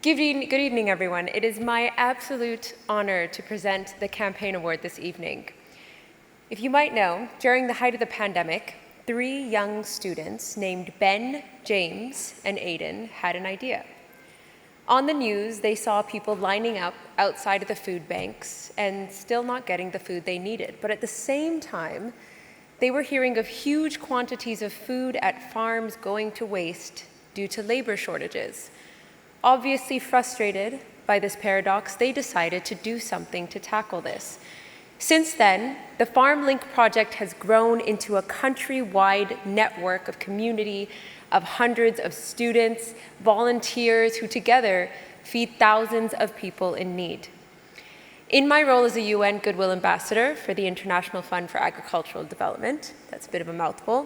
Good evening, everyone. It is my absolute honor to present the Campaign Award this evening. If you might know, during the height of the pandemic, 3 young students named Ben, James, and Aidan had an idea. On the news, they saw people lining up outside of the food banks and still not getting the food they needed. But at the same time, they were hearing of huge quantities of food at farms going to waste due to labor shortages. Obviously frustrated by this paradox, they decided to do something to tackle this. Since then, the Farmlink Project has grown into a country-wide network of community of hundreds of students, volunteers who together feed thousands of people in need. In my role as a UN Goodwill Ambassador for the International Fund for Agricultural Development, that's a bit of a mouthful,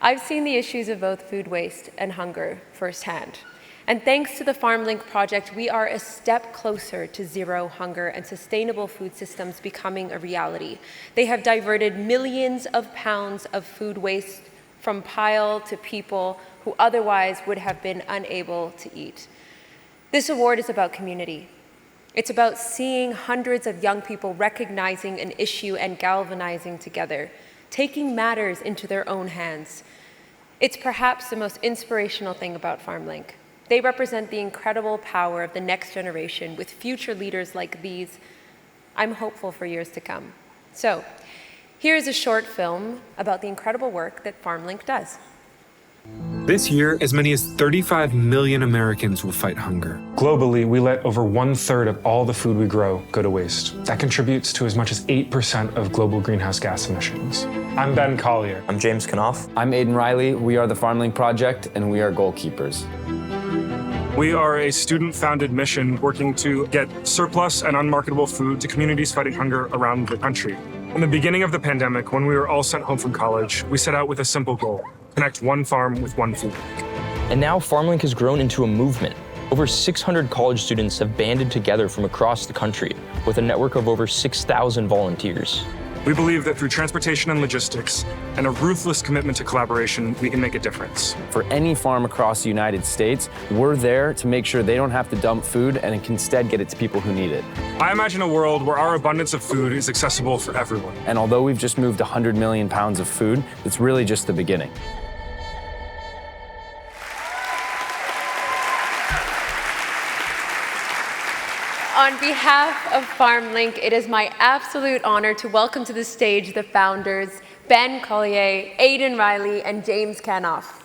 I've seen the issues of both food waste and hunger firsthand. And thanks to the Farmlink Project, we are a step closer to zero hunger and sustainable food systems becoming a reality. They have diverted millions of pounds of food waste from pile to people who otherwise would have been unable to eat. This award is about community. It's about seeing hundreds of young people recognizing an issue and galvanizing together, taking matters into their own hands. It's perhaps the most inspirational thing about Farmlink. They represent the incredible power of the next generation. With future leaders like these, I'm hopeful for years to come. So, here is a short film about the incredible work that Farmlink does. This year, as many as 35 million Americans will fight hunger. Globally, we let over 1/3 of all the food we grow go to waste. That contributes to as much as 8% of global greenhouse gas emissions. I'm Ben Collier. I'm James Kanoff. I'm Aidan Reilly. We are the Farmlink Project, and we are Goalkeepers. We are a student-founded mission working to get surplus and unmarketable food to communities fighting hunger around the country. In the beginning of the pandemic, when we were all sent home from college, we set out with a simple goal: connect one farm with one food bank. And now Farmlink has grown into a movement. Over 600 college students have banded together from across the country with a network of over 6,000 volunteers. We believe that through transportation and logistics and a ruthless commitment to collaboration, we can make a difference. For any farm across the United States, we're there to make sure they don't have to dump food and can instead get it to people who need it. I imagine a world where our abundance of food is accessible for everyone. And although we've just moved 100 million pounds of food, it's really just the beginning. On behalf of Farmlink, it is my absolute honor to welcome to the stage the founders, Ben Collier, Aidan Reilly, and James Kanoff.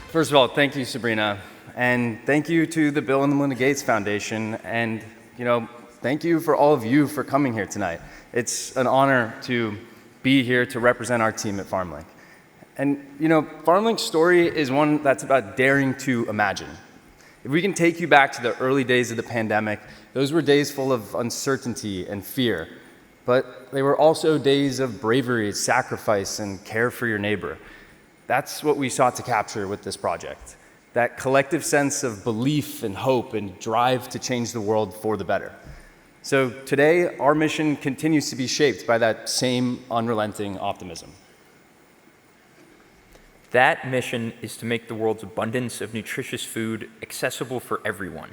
First of all, thank you, Sabrina, and thank you to the Bill and Melinda Gates Foundation, and thank you for all of you for coming here tonight. It's an honor to be here to represent our team at Farmlink. And Farmlink's story is one that's about daring to imagine. If we can take you back to the early days of the pandemic, those were days full of uncertainty and fear, but they were also days of bravery, sacrifice, and care for your neighbor. That's what we sought to capture with this project, that collective sense of belief and hope and drive to change the world for the better. So today, our mission continues to be shaped by that same unrelenting optimism. That mission is to make the world's abundance of nutritious food accessible for everyone.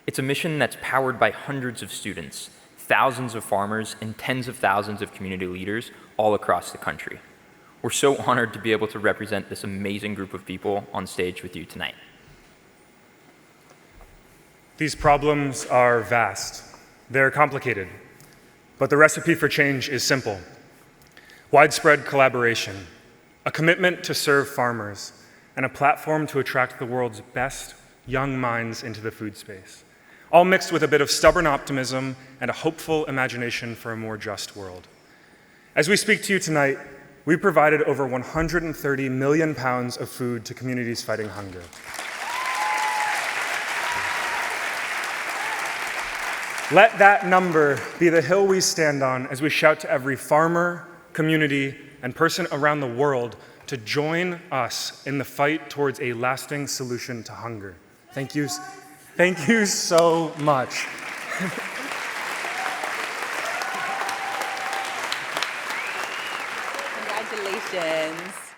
It's a mission that's powered by hundreds of students, thousands of farmers, and tens of thousands of community leaders all across the country. We're so honored to be able to represent this amazing group of people on stage with you tonight. These problems are vast. They're complicated. But the recipe for change is simple. Widespread collaboration, a commitment to serve farmers, and a platform to attract the world's best young minds into the food space, all mixed with a bit of stubborn optimism and a hopeful imagination for a more just world. As we speak to you tonight, we provided over 130 million pounds of food to communities fighting hunger. Let that number be the hill we stand on as we shout to every farmer, community, and person around the world to join us in the fight towards a lasting solution to hunger. Thank you so much. Congratulations.